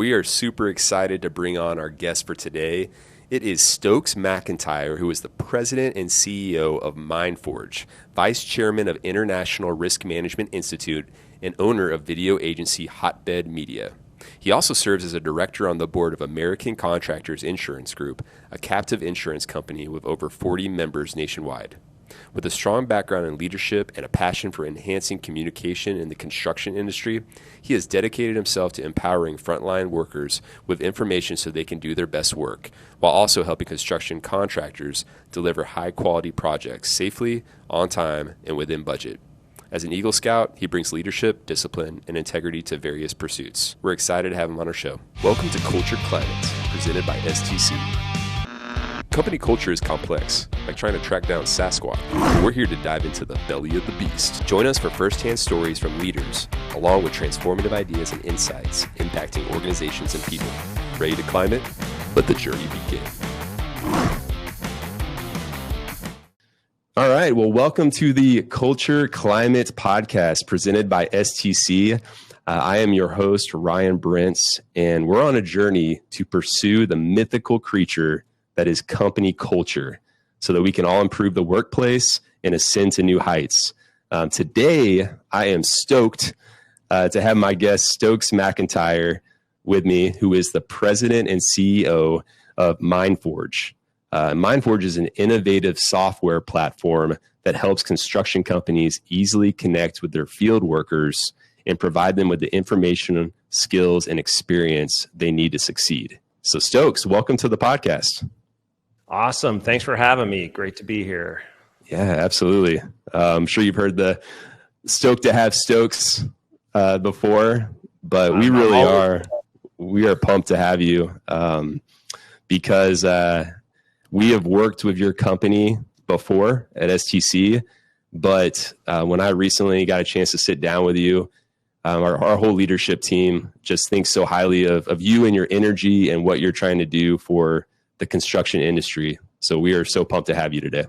we are super excited to bring on our guest for today. It is Stokes McIntyre, who is the president and CEO of MindForge, vice chairman of International Risk Management Institute, and owner of video agency Hotbed Media. He also serves as a director on the board of American Contractors Insurance Group, a captive insurance company with over 40 members nationwide. With a strong background in leadership and a passion for enhancing communication in the construction industry, he has dedicated himself to empowering frontline workers with information so they can do their best work, while also helping construction contractors deliver high-quality projects safely, on time, and within budget. As an Eagle Scout, he brings leadership, discipline, and integrity to various pursuits. We're excited to have him on our show. Welcome to Culture Climate, presented by STC. Company culture is complex, like trying to track down Sasquatch. We're here to dive into the belly of the beast. Join us for firsthand stories from leaders, along with transformative ideas and insights impacting organizations and people. Ready to climb it? Let the journey begin. All right. Well, welcome to the Culture Climate podcast presented by STC. I am your host, Ryan Brentz, and we're on a journey to pursue the mythical creature that is company culture so that we can all improve the workplace and ascend to new heights. Today, I am stoked to have my guest, Stokes McIntyre, with me, who is the president and CEO of MindForge. MindForge is an innovative software platform that helps construction companies easily connect with their field workers and provide them with the information, skills, and experience they need to succeed. So Stokes, welcome to the podcast. Awesome. Thanks for having me. Great to be here. Yeah, absolutely. I'm sure you've heard the stoked to have Stokes before, but we are pumped to have you because we have worked with your company before at STC, but when I recently got a chance to sit down with you, our whole leadership team just thinks so highly of you and your energy and what you're trying to do for the construction industry. So we are so pumped to have you today.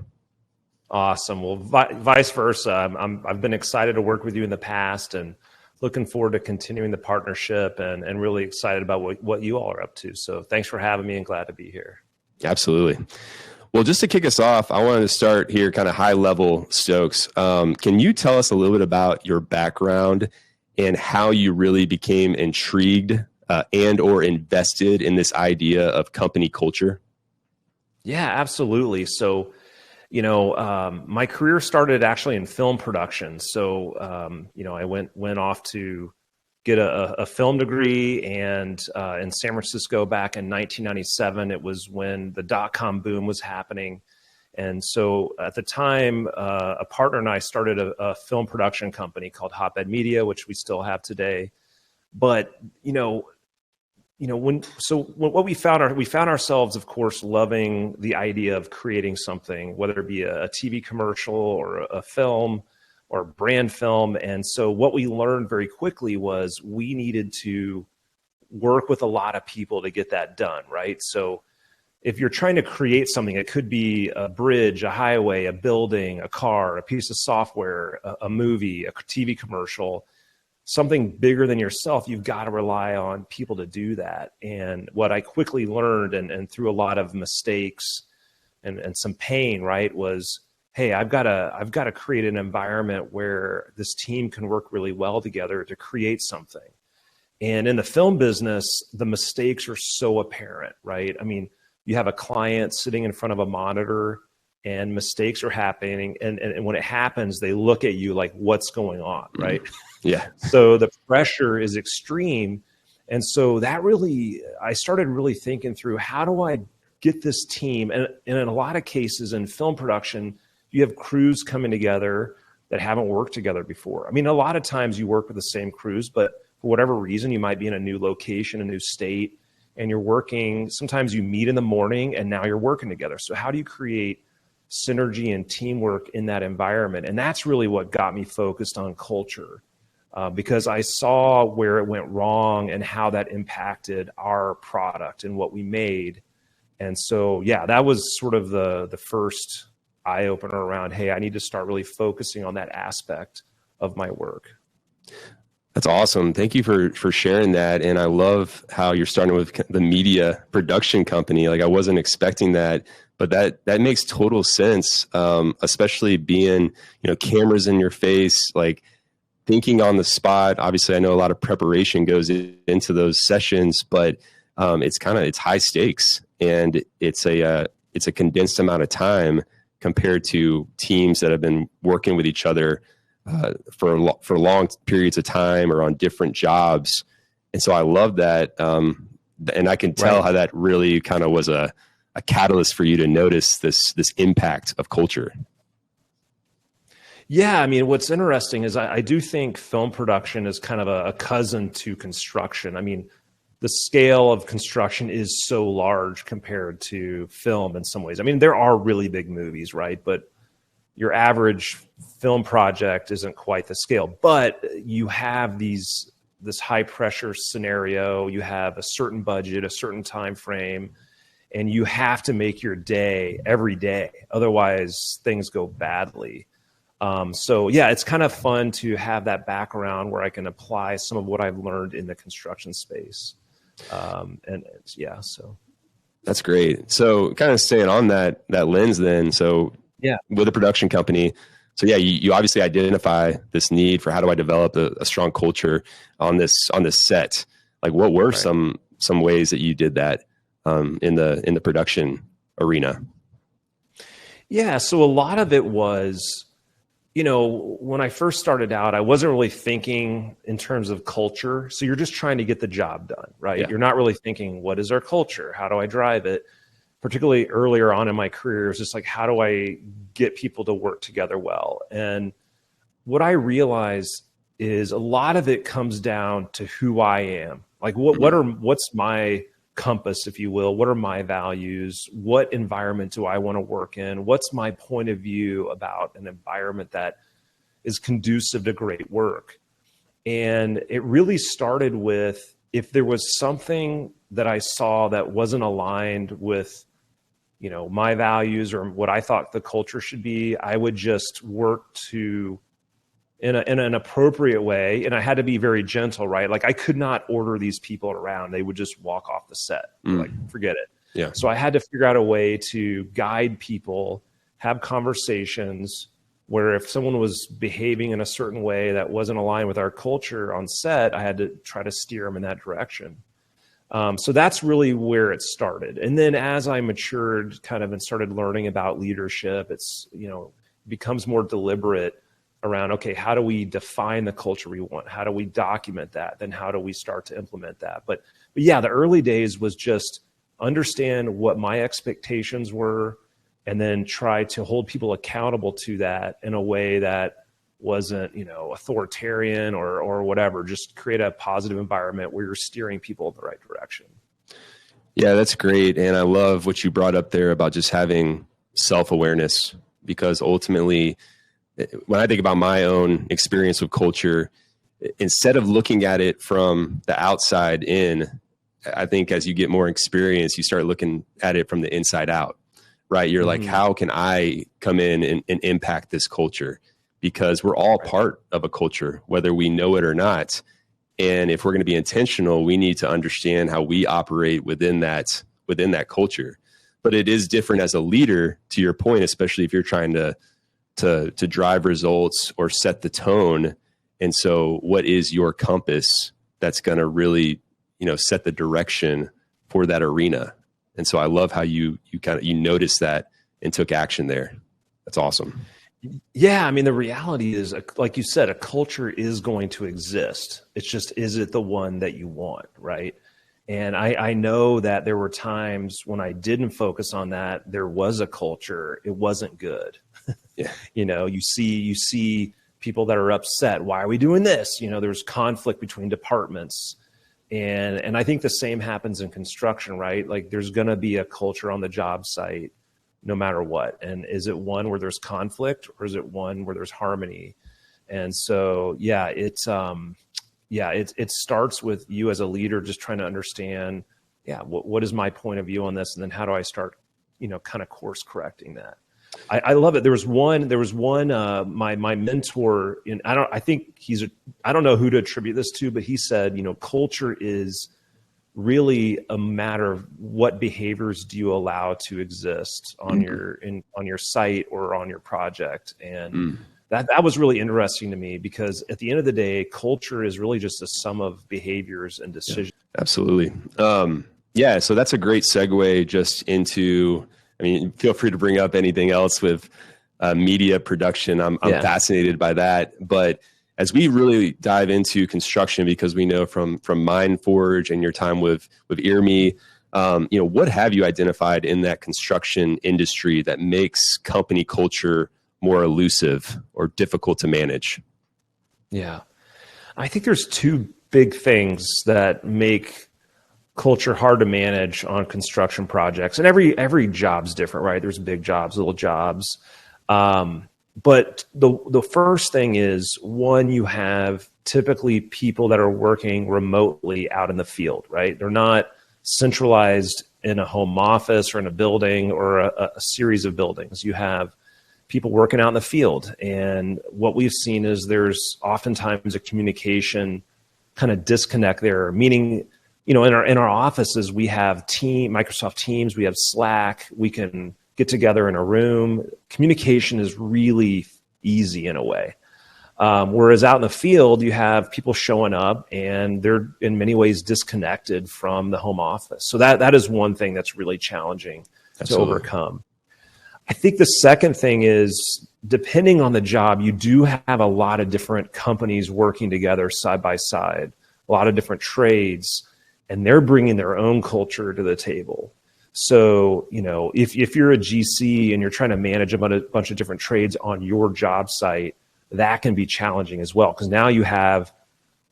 Awesome. Well, vice versa. I've been excited to work with you in the past and looking forward to continuing the partnership and really excited about what you all are up to. So thanks for having me and glad to be here. Absolutely. Well, just to kick us off, I wanted to start here kind of high level, Stokes. Can you tell us a little bit about your background and how you really became intrigued and or invested in this idea of company culture? Yeah, absolutely. So, my career started actually in film production. So, I went off to get a film degree and in San Francisco back in 1997. It was when the dot-com boom was happening. And so at the time, a partner and I started a film production company called Hotbed Media, which we still have today. But, what we found ourselves, of course, loving the idea of creating something, whether it be a TV commercial or a film or brand film. And so what we learned very quickly was we needed to work with a lot of people to get that done, right? So if you're trying to create something, it could be a bridge, a highway, a building, a car, a piece of software, a movie, a TV commercial, something bigger than yourself, you've got to rely on people to do that. And what I quickly learned and through a lot of mistakes and some pain, right, was, hey, I've got to create an environment where this team can work really well together to create something. And in the film business, the mistakes are so apparent, right? I mean, you have a client sitting in front of a monitor and mistakes are happening. And when it happens, they look at you like, what's going on, right? Yeah. So the pressure is extreme. And so I started really thinking through, how do I get this team? And in a lot of cases in film production, you have crews coming together that haven't worked together before. I mean, a lot of times you work with the same crews, but for whatever reason, you might be in a new location, a new state, and you're working. Sometimes you meet in the morning and now you're working together. So how do you create synergy and teamwork in that environment? And that's really what got me focused on culture, because I saw where it went wrong and how that impacted our product and what we made. And so, yeah, that was sort of the first eye opener around, hey, I need to start really focusing on that aspect of my work. That's awesome. Thank you for sharing that. And I love how you're starting with the media production company. Like I wasn't expecting that, but that makes total sense. Especially being, cameras in your face, like thinking on the spot. Obviously I know a lot of preparation goes into those sessions, but it's high stakes, and it's a condensed amount of time compared to teams that have been working with each other for long periods of time or on different jobs. And so I love that. And I can tell how that really kind of was a catalyst for you to notice this impact of culture. Yeah, I mean, what's interesting is I do think film production is kind of a cousin to construction. I mean, the scale of construction is so large compared to film in some ways. I mean, there are really big movies, right? But your average film project isn't quite the scale. But you have this high pressure scenario, you have a certain budget, a certain time frame, and you have to make your day every day. Otherwise, things go badly. So yeah, it's kind of fun to have that background where I can apply some of what I've learned in the construction space. So that's great. So kind of staying on that lens then. So yeah, with a production company. So yeah, you obviously identify this need for how do I develop a strong culture on this set? Like what were some ways that you did that in the production arena? Yeah, so a lot of it was, when I first started out, I wasn't really thinking in terms of culture. So you're just trying to get the job done, right? Yeah. You're not really thinking, what is our culture? How do I drive it? Particularly earlier on in my career, it's just like, how do I get people to work together well? And what I realized is a lot of it comes down to who I am. Like what's my compass, if you will? What are my values? What environment do I want to work in? What's my point of view about an environment that is conducive to great work? And it really started with, if there was something that I saw that wasn't aligned with, my values or what I thought the culture should be, I would just work to in an appropriate way. And I had to be very gentle, right? Like I could not order these people around. They would just walk off the set. Like, forget it. Yeah. So I had to figure out a way to guide people, have conversations where if someone was behaving in a certain way that wasn't aligned with our culture on set, I had to try to steer them in that direction. So that's really where it started. And then as I matured kind of and started learning about leadership, it's, becomes more deliberate around, okay, how do we define the culture we want? How do we document that? Then how do we start to implement that? But yeah, the early days was just understand what my expectations were and then try to hold people accountable to that in a way that wasn't, authoritarian or whatever. Just create a positive environment where you're steering people in the right direction. Yeah, that's great. And I love what you brought up there about just having self-awareness, because ultimately, when I think about my own experience with culture, instead of looking at it from the outside in, I think as you get more experience, you start looking at it from the inside out, right? You're like, how can I come in and impact this culture? Because we're all part of a culture, whether we know it or not. And if we're going to be intentional, we need to understand how we operate within that culture. But it is different as a leader, to your point, especially if you're trying to drive results or set the tone. And so what is your compass that's going to really, set the direction for that arena? And so I love how you noticed that and took action there. That's awesome. Yeah, I mean, the reality is, like you said, a culture is going to exist. It's just, is it the one that you want, right? And I know that there were times when I didn't focus on that. There was a culture. It wasn't good. Yeah. You see people that are upset. Why are we doing this? There's conflict between departments. And I think the same happens in construction, right? Like there's going to be a culture on the job site no matter what. And is it one where there's conflict, or is it one where there's harmony? And so, yeah, it starts with you as a leader, just trying to understand, what is my point of view on this? And then how do I start, kind of course correcting that? I love it. There was one, my mentor I don't know who to attribute this to, but he said, culture is really a matter of what behaviors do you allow to exist on your site or on your project. And that was really interesting to me, because at the end of the day, culture is really just a sum of behaviors and decisions. Yeah, absolutely. Yeah. So that's a great segue just into, feel free to bring up anything else with media production. I'm fascinated by that. But as we really dive into construction, because we know from MindForge and your time with EarMe, what have you identified in that construction industry that makes company culture more elusive or difficult to manage? Yeah. I think there's two big things that make culture hard to manage on construction projects. And every job's different, right? There's big jobs, little jobs. But the first thing is, one, you have typically people that are working remotely out in the field, right? They're not centralized in a home office or in a building or a series of buildings. You have people working out in the field. And what we've seen is there's oftentimes a communication kind of disconnect there, meaning, in our offices, we have Microsoft Teams, we have Slack, we can get together in a room. Communication is really easy in a way. Whereas out in the field, you have people showing up and they're in many ways disconnected from the home office. So that is one thing that's really challenging to overcome. I think the second thing is, depending on the job, you do have a lot of different companies working together side by side, a lot of different trades, and they're bringing their own culture to the table. So, if you're a GC and you're trying to manage a bunch of different trades on your job site, that can be challenging as well, because now you have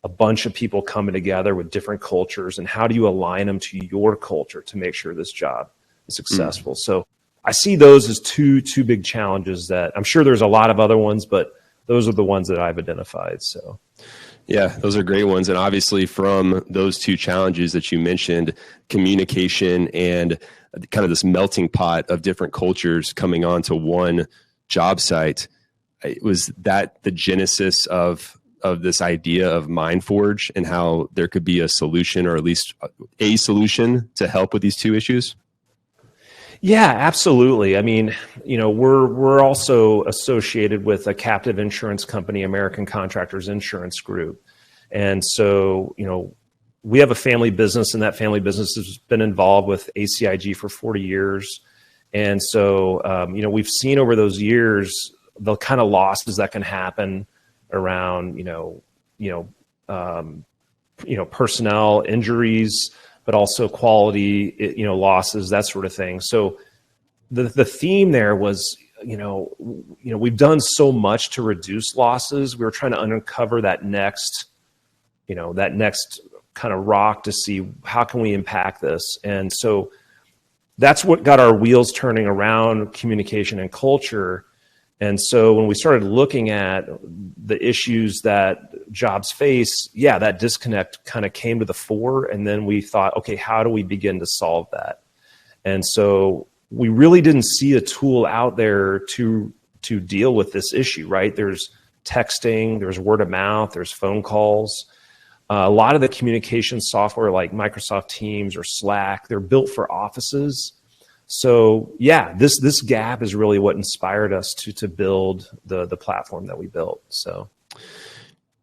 a bunch of people coming together with different cultures, and how do you align them to your culture to make sure this job is successful? So I see those as two big challenges that I'm sure there's a lot of other ones, but those are the ones that I've identified. So. Yeah, those are great ones. And obviously from those two challenges that you mentioned, communication and kind of this melting pot of different cultures coming onto one job site, was that the genesis of this idea of MindForge, and how there could be a solution, or at least a solution, to help with these two issues? Yeah, absolutely. We're also associated with a captive insurance company, American Contractors Insurance Group. And so, we have a family business, and that family business has been involved with ACIG for 40 years. And so, we've seen over those years the kind of losses that can happen around, personnel injuries, but also quality, losses, that sort of thing. So the theme there was, we've done so much to reduce losses. We were trying to uncover that next kind of rock to see how can we impact this. And so that's what got our wheels turning around communication and culture. And so when we started looking at the issues that jobs face, that disconnect kind of came to the fore. And then we thought, okay, how do we begin to solve that? And so we really didn't see a tool out there to deal with this issue, right? There's texting, there's word of mouth, there's phone calls. A lot of the communication software like Microsoft Teams or Slack, they're built for offices. So this gap is really what inspired us to build the platform that we built. So,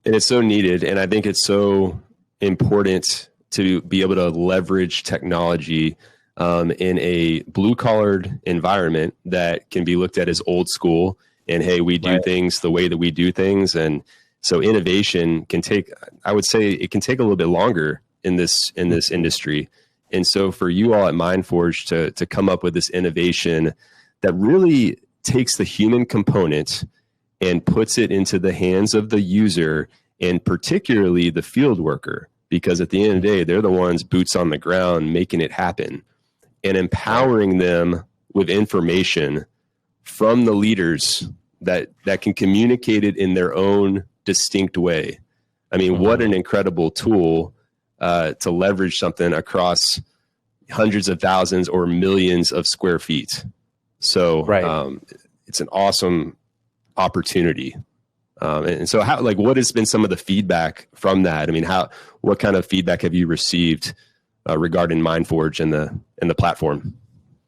and it's so needed, and I think it's so important to be able to leverage technology in a blue-collared environment that can be looked at as old school. And hey, we do things the way that we do things, and so innovation can take. I would say it can take a little bit longer in this industry. And so for you all at MindForge to come up with this innovation that really takes the human component and puts it into the hands of the user, and particularly the field worker, because at the end of the day, they're the ones boots on the ground making it happen, and empowering them with information from the leaders that can communicate it in their own distinct way. What an incredible tool to leverage something across hundreds of thousands or millions of square feet. So it's an awesome opportunity. And so what has been some of the feedback from that? I mean, what kind of feedback have you received regarding MindForge and the platform?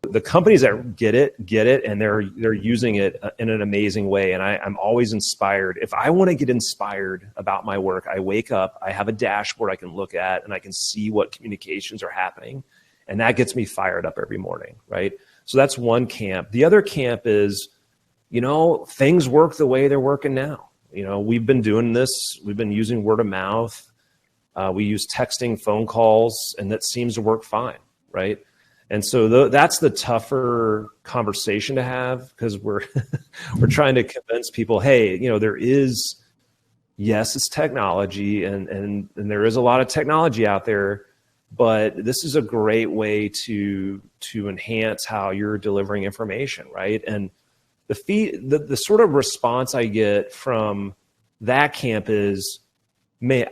The companies that get it, and they're using it in an amazing way. And I'm always inspired. If I want to get inspired about my work, I wake up, I have a dashboard I can look at, and I can see what communications are happening. And that gets me fired up every morning, right? So that's one camp. The other camp is, things work the way they're working now. We've been doing this. We've been using word of mouth. We use texting, phone calls, and that seems to work fine, right? And so that's the tougher conversation to have, because we're trying to convince people, hey, yes, it's technology, and there is a lot of technology out there, but this is a great way to enhance how you're delivering information, right? And the sort of response I get from that camp is,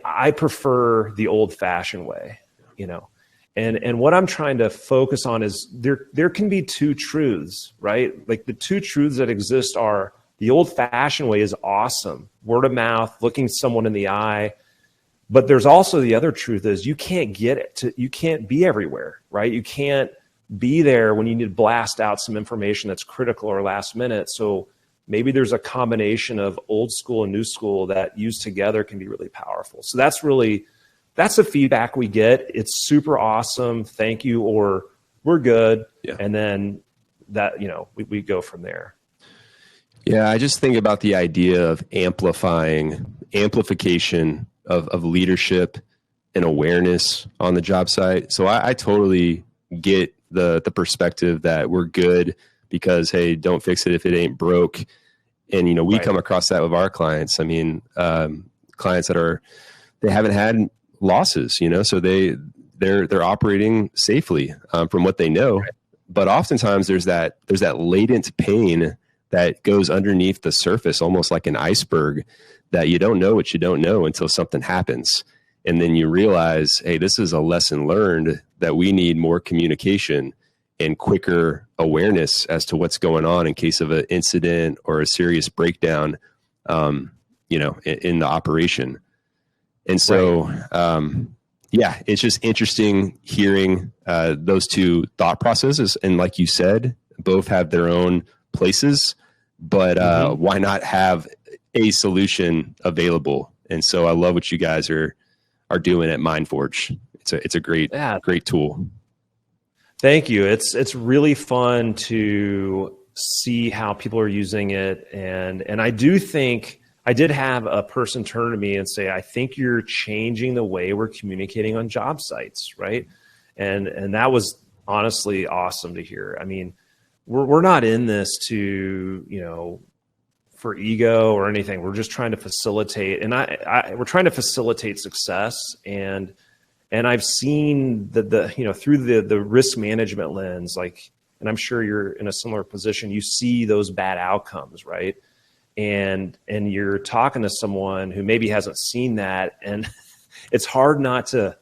I prefer the old-fashioned way, And what I'm trying to focus on is there can be two truths, right? Like the two truths that exist are the old-fashioned way is awesome, word of mouth, looking someone in the eye. But there's also the other truth is you can't get it. You can't be everywhere, right? You can't be there when you need to blast out some information that's critical or last minute. So maybe there's a combination of old school and new school that used together can be really powerful. So that's the feedback we get. It's super awesome. Thank you. Or we're good. Yeah. And then that, we go from there. Yeah. I just think about the idea of amplification of leadership and awareness on the job site. So I totally get the perspective that we're good because, hey, don't fix it if it ain't broke. And, we come across that with our clients. I mean, clients that they haven't had losses, so they're operating safely from what they know. Right. But oftentimes there's that latent pain that goes underneath the surface, almost like an iceberg, that you don't know what you don't know until something happens. And then you realize, hey, this is a lesson learned that we need more communication and quicker awareness as to what's going on in case of an incident or a serious breakdown, in the operation. And so, it's just interesting hearing those two thought processes. And like you said, both have their own places, but why not have a solution available? And so I love what you guys are doing at MindForge. It's a great tool. Thank you. It's really fun to see how people are using it. And I do think I did have a person turn to me and say, I think you're changing the way we're communicating on job sites, right? And that was honestly awesome to hear. I mean, we're not in this to, for ego or anything. We're just trying to facilitate, and we're trying to facilitate success. And I've seen through the risk management lens, and I'm sure you're in a similar position, you see those bad outcomes, right? And you're talking to someone who maybe hasn't seen that, and it's hard not to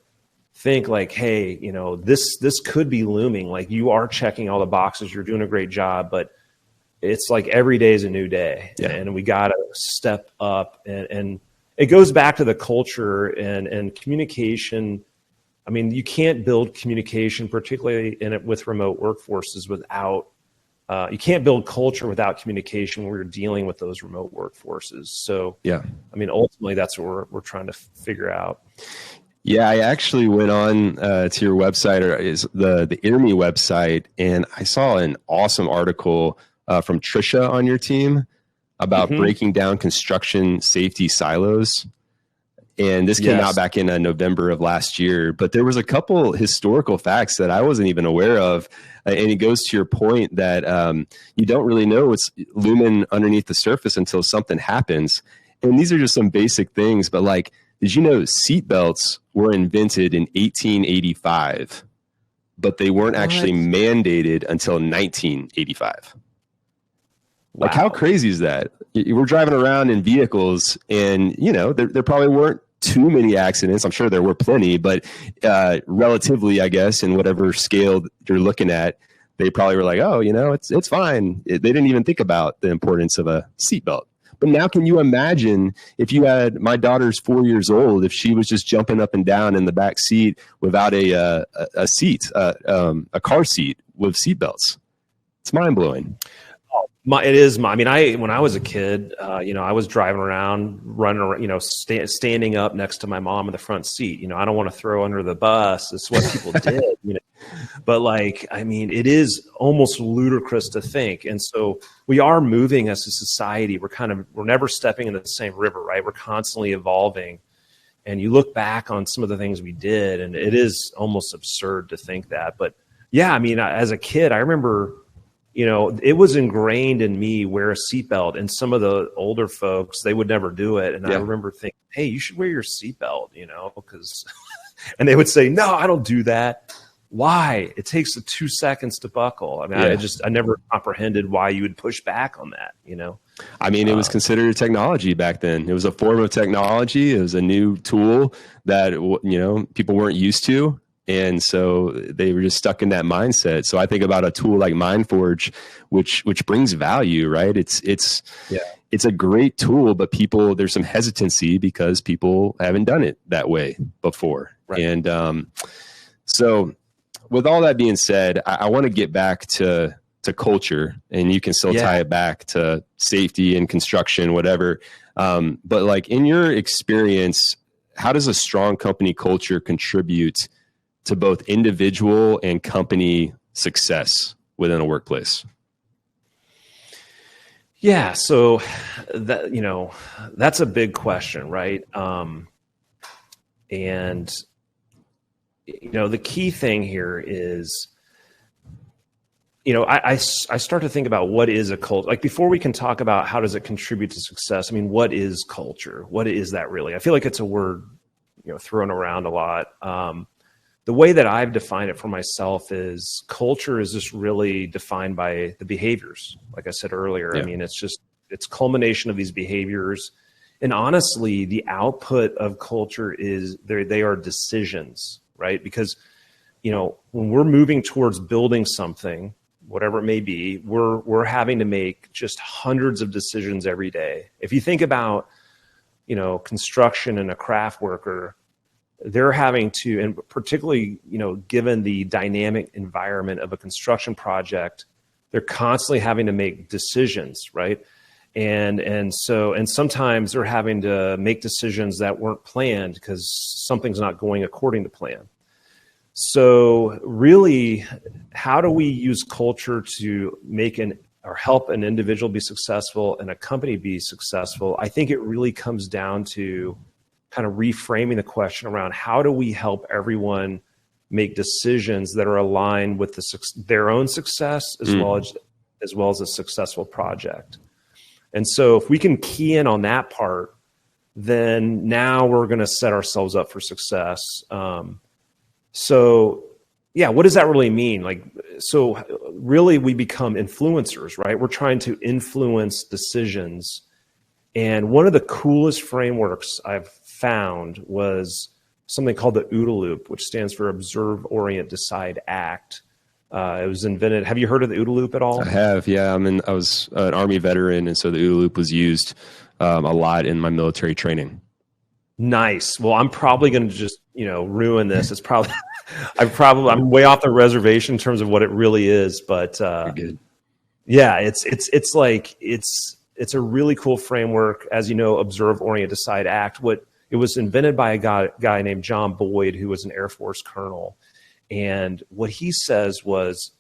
think like, hey, this could be looming. Like, you are checking all the boxes, you're doing a great job, but it's like every day is a new day. Yeah. And we got to step up, and it goes back to the culture and communication. I mean, you can't build communication, particularly with remote workforces, without you can't build culture without communication when we're dealing with those remote workforces. So, I mean, ultimately, that's what we're trying to figure out. Yeah, I actually went on to your website, or is the IRMI website, and I saw an awesome article from Trisha on your team about breaking down construction safety silos. And this came out back in November of last year, but there was a couple historical facts that I wasn't even aware of. And it goes to your point that you don't really know what's looming underneath the surface until something happens. And these are just some basic things, but like, did you know seatbelts were invented in 1885, but they weren't actually mandated until 1985? Like, how crazy is that? We're driving around in vehicles, and there probably weren't too many accidents. I'm sure there were plenty, but relatively, I guess, in whatever scale you're looking at, they probably were like, oh, it's fine. They didn't even think about the importance of a seatbelt. But now, can you imagine if you had, my daughter's 4 years old, if she was just jumping up and down in the back seat without a seat, a car seat with seatbelts? It's mind blowing. It is. I mean, when I was a kid, I was driving around, running around, standing up next to my mom in the front seat. I don't want to throw under the bus. It's what people did. But it is almost ludicrous to think. And so we are moving as a society. We're never stepping in the same river, right? We're constantly evolving. And you look back on some of the things we did, and it is almost absurd to think that. But yeah, as a kid, I remember, it was ingrained in me, wear a seatbelt, and some of the older folks, they would never do it. And I remember thinking, hey, you should wear your seatbelt, because, and they would say, no, I don't do that. Why? It takes 2 seconds to buckle. I never comprehended why you would push back on that, It was considered a technology back then. It was a form of technology. It was a new tool that, people weren't used to. And so they were just stuck in that mindset. So I think about a tool like MindForge, which brings value, right? It's a great tool, but there's some hesitancy because people haven't done it that way before. Right. And so with all that being said, I want to get back to culture, and you can still tie it back to safety and construction, whatever. But like, in your experience, how does a strong company culture contribute to both individual and company success within a workplace? Yeah. So that, that's a big question, right? And the key thing here is, I start to think about what is a culture. Like, before we can talk about how does it contribute to success, what is culture? What is that really? I feel like it's a word, thrown around a lot. The way that I've defined it for myself is culture is just really defined by the behaviors. Like I said earlier, it's culmination of these behaviors. And honestly, the output of culture is they are decisions, right? Because, when we're moving towards building something, whatever it may be, we're having to make just hundreds of decisions every day. If you think about, construction and a craft worker, they're having to, and particularly, given the dynamic environment of a construction project, they're constantly having to make decisions, right? And sometimes they're having to make decisions that weren't planned because something's not going according to plan. So really, how do we use culture to make or help an individual be successful and a company be successful? I think it really comes down to kind of reframing the question around how do we help everyone make decisions that are aligned with their own success as well as a successful project. And so if we can key in on that part, then now we're going to set ourselves up for success. What does that really mean? So really we become influencers, right? We're trying to influence decisions. And one of the coolest frameworks I've found was something called the OODA loop, which stands for Observe, Orient, Decide, Act. It was invented. Have you heard of the OODA loop at all? I have, yeah. I was an Army veteran, and so the OODA loop was used a lot in my military training. Nice. Well, I'm probably going to just ruin this. It's probably I'm way off the reservation in terms of what it really is, but You're good. Yeah, it's a really cool framework. As you know, Observe, Orient, Decide, Act. It was invented by a guy named John Boyd, who was an Air Force colonel. And what he says was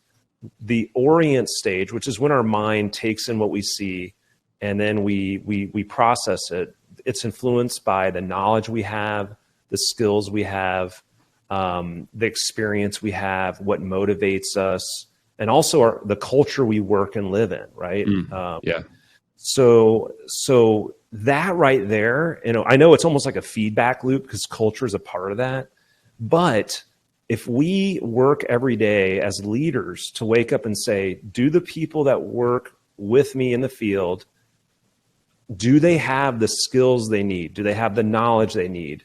the orient stage, which is when our mind takes in what we see and then we process it. It's influenced by the knowledge we have, the skills we have, the experience we have, what motivates us, and also the culture we work and live in, right? So that right there, I know it's almost like a feedback loop because culture is a part of that. But if we work every day as leaders to wake up and say, do the people that work with me in the field, do they have the skills they need? Do they have the knowledge they need?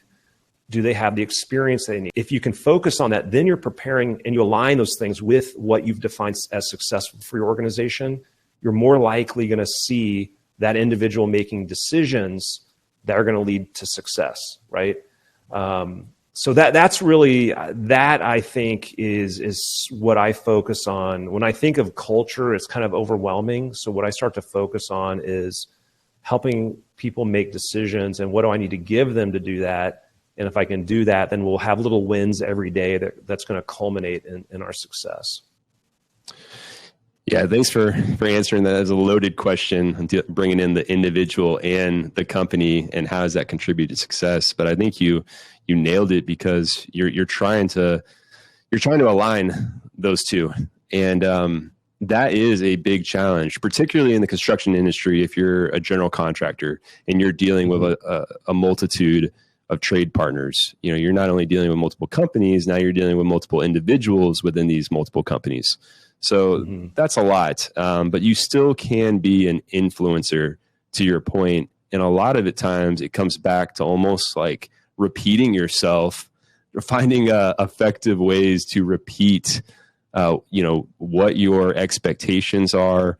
Do they have the experience they need? If you can focus on that, then you're preparing and you align those things with what you've defined as successful for your organization. You're more likely going to see that individual making decisions that are going to lead to success, right? So that's really, that I think is what I focus on. When I think of culture, it's kind of overwhelming. So what I start to focus on is helping people make decisions, and what do I need to give them to do that? And if I can do that, then we'll have little wins every day that's going to culminate in our success. Yeah, thanks for answering that as a loaded question, bringing in the individual and the company and how does that contribute to success. But I think you nailed it, because you're trying to align those two, and that is a big challenge, particularly in the construction industry. If you're a general contractor and you're dealing with a multitude of trade partners, you're not only dealing with multiple companies, now you're dealing with multiple individuals within these multiple companies. So that's a lot, but you still can be an influencer, to your point. And a lot of times it comes back to almost like repeating yourself, finding effective ways to repeat, what your expectations are,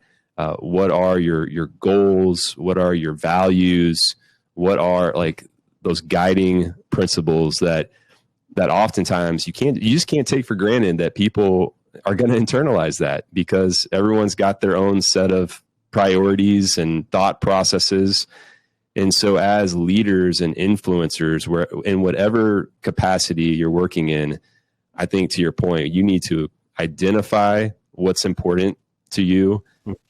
what are your goals, what are your values, what are like those guiding principles that oftentimes you just can't take for granted that people are going to internalize that, because everyone's got their own set of priorities and thought processes. And so as leaders and influencers, where in whatever capacity you're working in, I think to your point, you need to identify what's important to you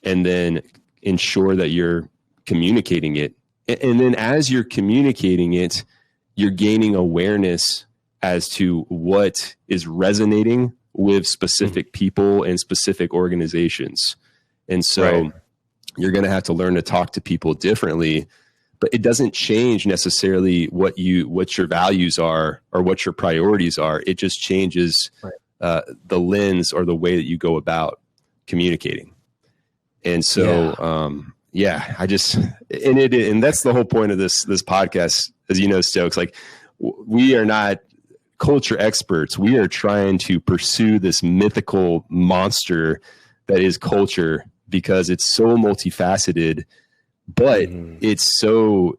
and then ensure that you're communicating it. And then as you're communicating it, you're gaining awareness as to what is resonating with specific people and specific organizations. And so you're going to have to learn to talk to people differently, but it doesn't change necessarily what your values are or what your priorities are. It just changes the lens or the way that you go about communicating. And so, and that's the whole point of this podcast, as you know, Stokes, like we are not culture experts. We are trying to pursue this mythical monster that is culture, because it's so multifaceted, but it's so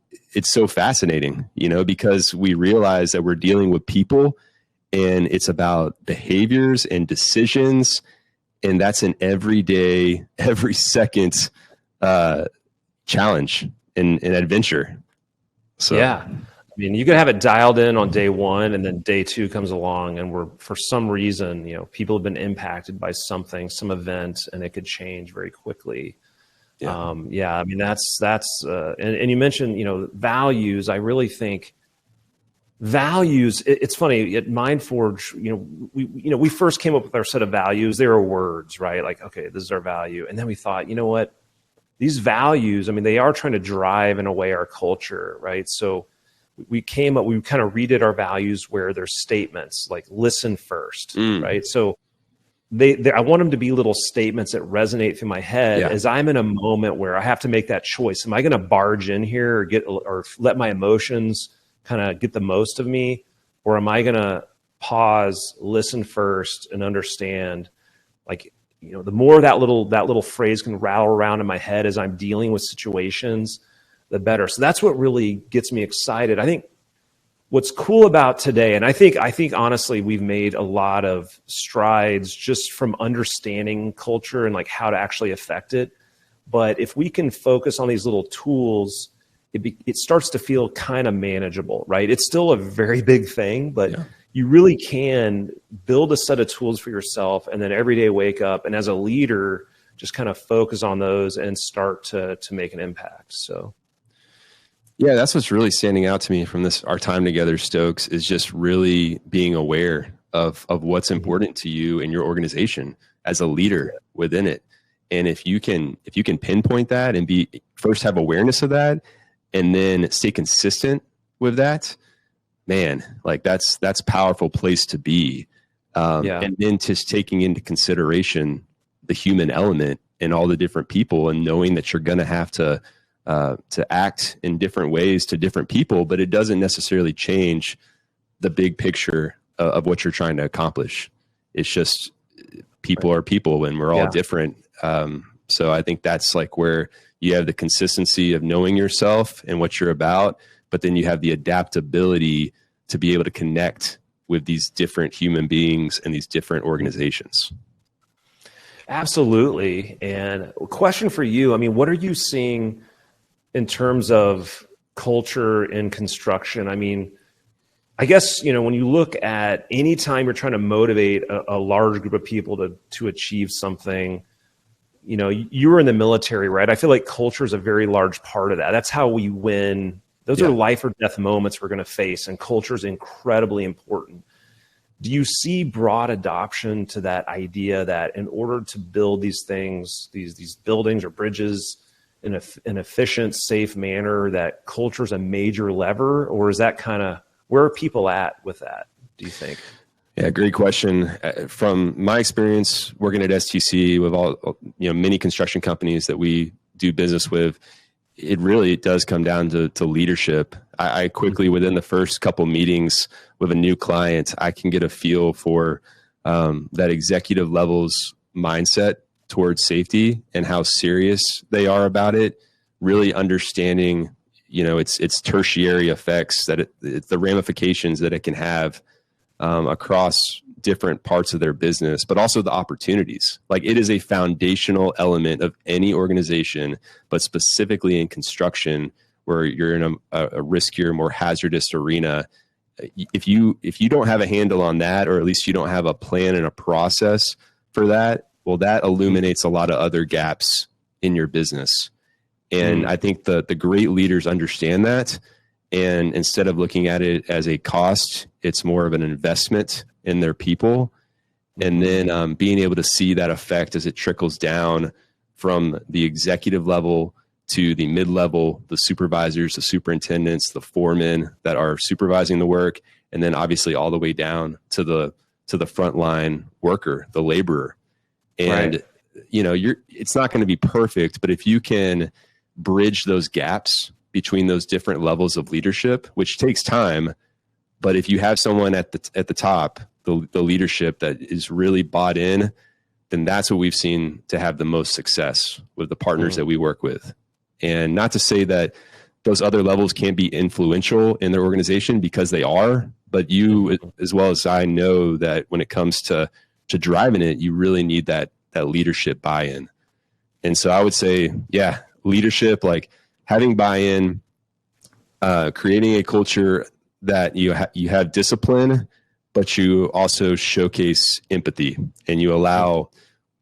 fascinating, because we realize that we're dealing with people and it's about behaviors and decisions. And that's an everyday, every second challenge and adventure. So yeah. I mean, you could have it dialed in on day one, and then day two comes along, and for some reason, people have been impacted by something, some event, and it could change very quickly. Yeah. I mean, that's and you mentioned, values. I really think values, it's funny at MindForge, we first came up with our set of values. They were words, right? Like, okay, this is our value. And then we thought, you know what, these values, I mean, they are trying to drive in a way our culture, right? So we kind of redid our values where there's statements like listen first, right? So I want them to be little statements that resonate through my head as I'm in a moment where I have to make that choice. Am I going to barge in here or let my emotions kind of get the most of me? Or am I going to pause, listen first, and understand, like, the more that little phrase can rattle around in my head as I'm dealing with situations, the better. So that's what really gets me excited. I think what's cool about today, and I think honestly, we've made a lot of strides just from understanding culture and like how to actually affect it. But if we can focus on these little tools, it starts to feel kind of manageable, right? It's still a very big thing, but you really can build a set of tools for yourself, and then every day wake up and as a leader, just kind of focus on those and start to make an impact. So. Yeah, that's what's really standing out to me from our time together, Stokes, is just really being aware of what's important to you and your organization as a leader within it. And if you can pinpoint that and first have awareness of that, and then stay consistent with that, man, like that's a powerful place to be. And then just taking into consideration the human element and all the different people, and knowing that you're going to have to act in different ways to different people, but it doesn't necessarily change the big picture of what you're trying to accomplish. It's just people are people and we're all different. So I think that's like where you have the consistency of knowing yourself and what you're about, but then you have the adaptability to be able to connect with these different human beings and these different organizations. Absolutely. And a question for you, I mean, what are you seeing in terms of culture in construction? I mean, I guess, when you look at any time you're trying to motivate a large group of people to achieve something, you were in the military, right? I feel like culture is a very large part of that. That's how we win. Those are life or death moments we're going to face, and culture is incredibly important. Do you see broad adoption to that idea that in order to build these things, these buildings or bridges in an efficient, safe manner, that culture is a major lever? Or is that kind of, where are people at with that, do you think? Yeah, great question. From my experience working at STC with all, many construction companies that we do business with, it really does come down to leadership. I quickly, within the first couple meetings with a new client, I can get a feel for that executive level's mindset towards safety and how serious they are about it. Really understanding, its tertiary effects, that the ramifications that it can have across different parts of their business, but also the opportunities. Like, it is a foundational element of any organization, but specifically in construction, where you're in a riskier, more hazardous arena. If you don't have a handle on that, or at least you don't have a plan and a process for that, well, that illuminates a lot of other gaps in your business. And I think the great leaders understand that. And instead of looking at it as a cost, it's more of an investment in their people. And then being able to see that effect as it trickles down from the executive level to the mid-level, the supervisors, the superintendents, the foremen that are supervising the work, and then obviously all the way down to the frontline worker, the laborer. And it's not going to be perfect, but if you can bridge those gaps between those different levels of leadership, which takes time, but if you have someone at the top, the leadership that is really bought in, then that's what we've seen to have the most success with the partners that we work with. And not to say that those other levels can't be influential in their organization, because they are, but you, as well as I, know that when it comes to driving it, you really need that leadership buy-in. And so I would say, leadership, like having buy-in, creating a culture that you have discipline, but you also showcase empathy, and you allow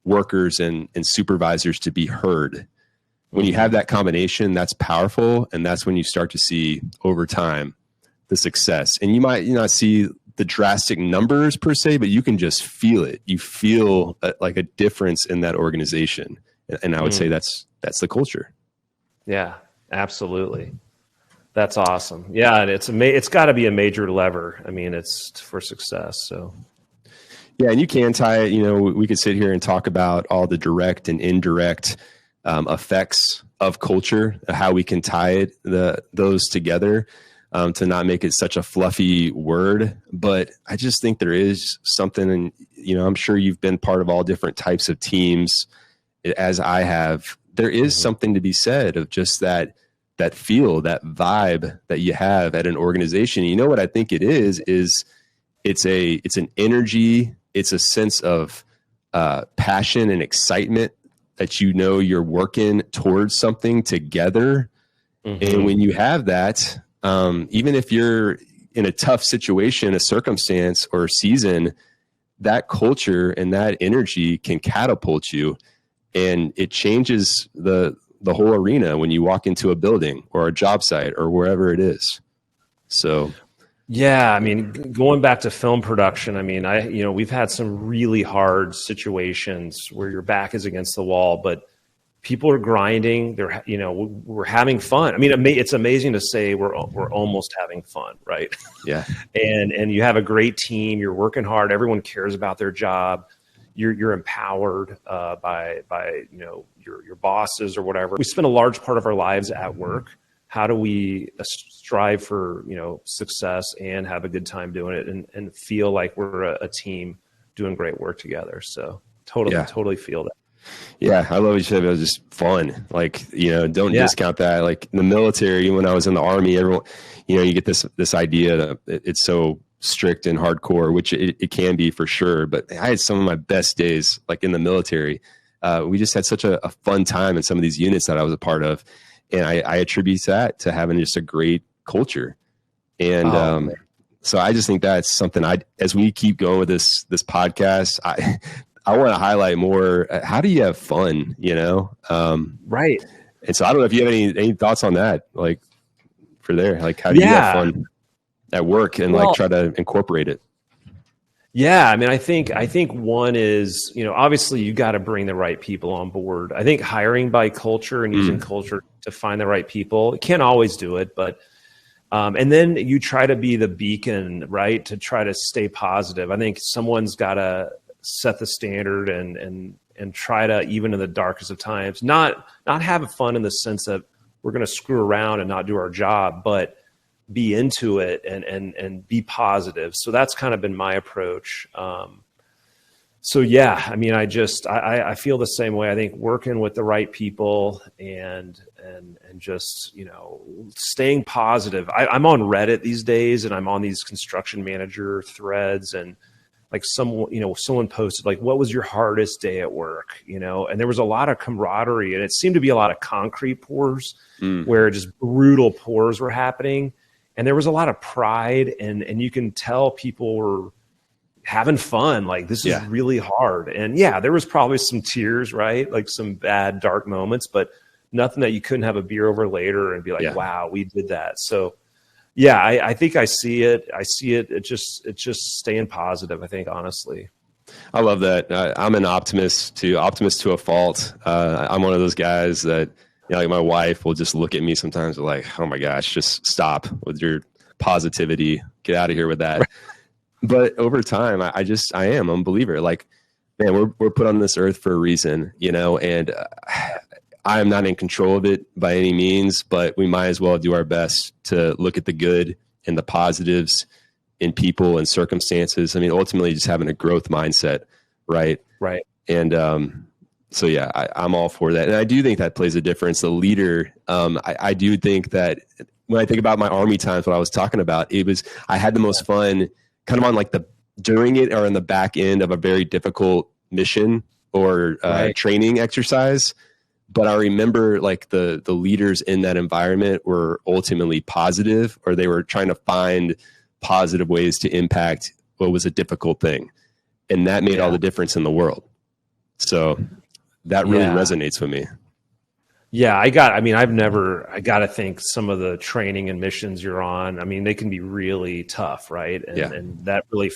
workers and supervisors to be heard. When you have that combination, that's powerful, and that's when you start to see over time the success. And you might not see the drastic numbers per se, but you can just feel it. You feel like a difference in that organization, and I would say that's the culture. Yeah, absolutely. That's awesome. Yeah, and it's got to be a major lever. I mean, it's for success. So, yeah, and you can tie it. We could sit here and talk about all the direct and indirect effects of culture, how we can tie those together to not make it such a fluffy word. But I just think there is something, and I'm sure you've been part of all different types of teams, as I have. There is something to be said of just that feel, that vibe that you have at an organization. You know what I think it is it's an energy, it's a sense of passion and excitement that you're working towards something together. And when you have that, even if you're in a tough situation, a circumstance, or a season, that culture and that energy can catapult you, and it changes the whole arena when you walk into a building or a job site or wherever it is. So, yeah, I mean, going back to film production, I mean, we've had some really hard situations where your back is against the wall, but people are grinding. We're having fun. I mean, it's amazing to say we're almost having fun, right? Yeah. and you have a great team. You're working hard. Everyone cares about their job. You're empowered by your bosses or whatever. We spend a large part of our lives at work. how do we strive for, success and have a good time doing it and feel like we're a team doing great work together. So totally feel that. Yeah, I love what you said. It was just fun. Like, don't discount that. Like in the military, when I was in the Army, everyone, you get this idea that it's so strict and hardcore, which it can be for sure. But I had some of my best days, like in the military. We just had such a fun time in some of these units that I was a part of. And I attribute that to having just a great culture. And so I just think that's something as we keep going with this podcast, I want to highlight more. How do you have fun, Right. And so I don't know if you have any thoughts on that, like for there, like how do you have fun at work and like try to incorporate it? Yeah. I mean, I think one is, obviously you got to bring the right people on board. I think hiring by culture and using culture to find the right people, it can't always do it, but, and then you try to be the beacon, right? To try to stay positive. I think someone's got to set the standard and try to, even in the darkest of times, not have fun in the sense that we're going to screw around and not do our job, but be into it and be positive. So that's kind of been my approach. So yeah, I mean, I feel the same way. I think working with the right people and just, staying positive. I'm on Reddit these days and I'm on these construction manager threads, and like someone posted like, what was your hardest day at work? And there was a lot of camaraderie, and it seemed to be a lot of concrete pours where just brutal pours were happening. And there was a lot of pride, and you can tell people were having fun. Like, this is really hard. And yeah, there was probably some tears, right? Like some bad, dark moments, but nothing that you couldn't have a beer over later and be like, wow, we did that. So yeah, I think I see it. It's just staying positive, I think, honestly. I love that. I'm an optimist to a fault. I'm one of those guys that, like my wife will just look at me sometimes like, oh my gosh, just stop with your positivity. Get out of here with that. Right. But over time, I'm a believer. Like, man, we're put on this earth for a reason, and I am not in control of it by any means, but we might as well do our best to look at the good and the positives in people and circumstances. I mean, ultimately just having a growth mindset. Right. Right. And, so yeah, I'm all for that. And I do think that plays a difference. The leader, I do think that when I think about my Army times, what I was talking about, I had the most fun kind of on like during it or in the back end of a very difficult mission or training exercise. But I remember like the leaders in that environment were ultimately positive, or they were trying to find positive ways to impact what was a difficult thing. And that made all the difference in the world. So that really resonates with me. Yeah, I got to think some of the training and missions you're on, I mean, they can be really tough, right? And that really,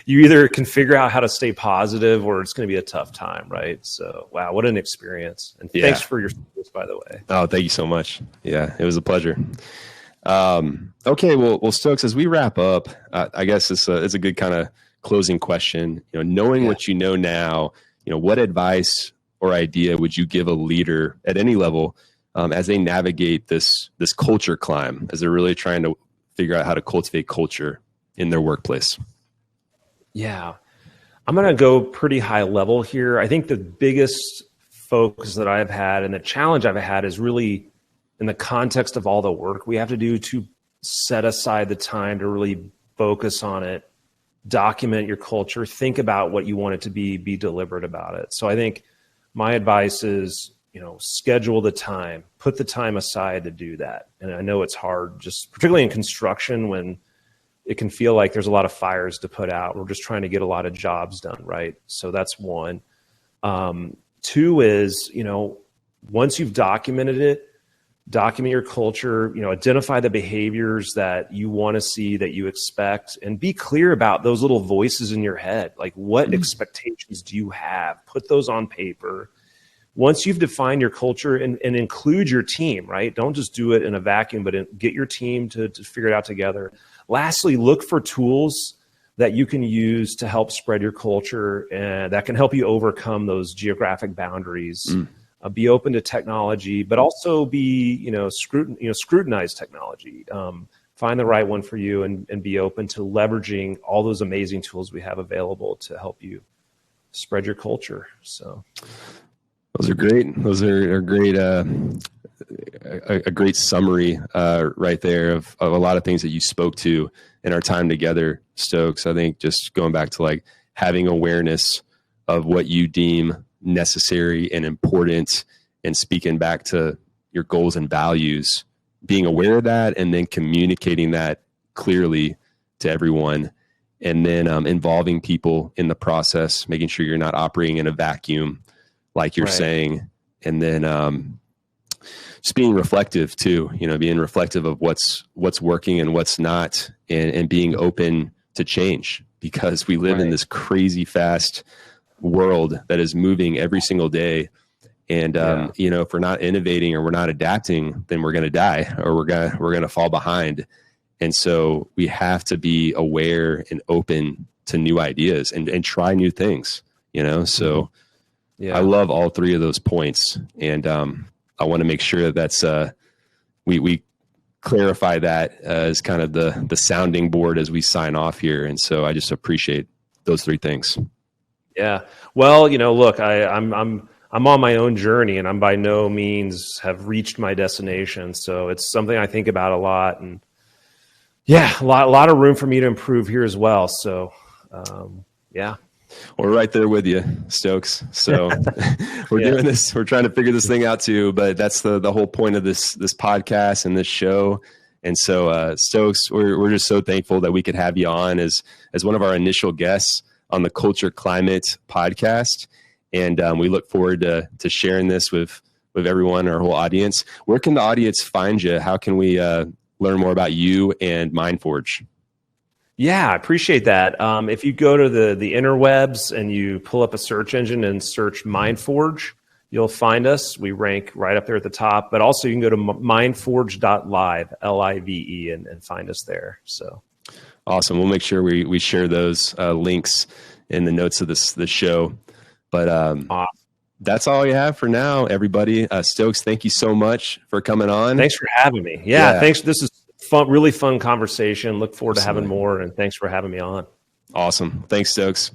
you either can figure out how to stay positive or it's going to be a tough time, right? So, wow, what an experience. And thanks for your service, by the way. Oh, thank you so much. Yeah, it was a pleasure. Okay, well, Stokes, as we wrap up, I guess it's a good kind of closing question. Knowing what you know now, what advice or idea would you give a leader at any level as they navigate this culture climb, as they're really trying to figure out how to cultivate culture in their workplace? Yeah, I'm going to go pretty high level here. I think the biggest focus that I've had and the challenge I've had is really in the context of all the work we have to do to set aside the time to really focus on it, document your culture, think about what you want it to be deliberate about it. So I think my advice is, schedule the time, put the time aside to do that. And I know it's hard, just particularly in construction, when it can feel like there's a lot of fires to put out. We're just trying to get a lot of jobs done, right? So that's one. Two is, once you've documented it, document your culture, identify the behaviors that you want to see, that you expect, and be clear about those little voices in your head. Like, what expectations do you have? Put those on paper. Once you've defined your culture, and include your team, right? Don't just do it in a vacuum, but get your team to figure it out together. Lastly, look for tools that you can use to help spread your culture and that can help you overcome those geographic boundaries. be open to technology, but also be, scrutinize technology. Find the right one for you, and be open to leveraging all those amazing tools we have available to help you spread your culture. So those are great. Those are great. A great summary right there of a lot of things that you spoke to in our time together, Stokes. I think just going back to like having awareness of what you deem necessary and important, and speaking back to your goals and values, being aware of that, and then communicating that clearly to everyone, and then involving people in the process, making sure you're not operating in a vacuum, like you're saying, and then just being reflective too, being reflective of what's working and what's not, and being open to change, because we live in this crazy fast world that is moving every single day. And, if we're not innovating or we're not adapting, then we're going to die, or we're going to fall behind. And so we have to be aware and open to new ideas and try new things, so I love all three of those points. And, I want to make sure that's, we clarify that as kind of the sounding board as we sign off here. And so I just appreciate those three things. Yeah. Well, look, I'm on my own journey, and I'm by no means have reached my destination. So it's something I think about a lot, and a lot of room for me to improve here as well. So, We're right there with you, Stokes. So we're doing this. We're trying to figure this thing out too, but that's the whole point of this podcast and this show. And so, Stokes, we're just so thankful that we could have you on as one of our initial guests on the Culture Climate podcast. And we look forward to sharing this with everyone, our whole audience. Where can the audience find you? How can we learn more about you and MindForge? Yeah, I appreciate that. If you go to the interwebs and you pull up a search engine and search MindForge, you'll find us. We rank right up there at the top. But also you can go to MindForge.live, LIVE, and find us there. So awesome. We'll make sure we share those links in the notes of this show. But that's all we have for now, everybody. Stokes, thank you so much for coming on. Thanks for having me. Yeah. Thanks. This is really fun conversation. Look forward to having more, and thanks for having me on. Awesome. Thanks, Stokes.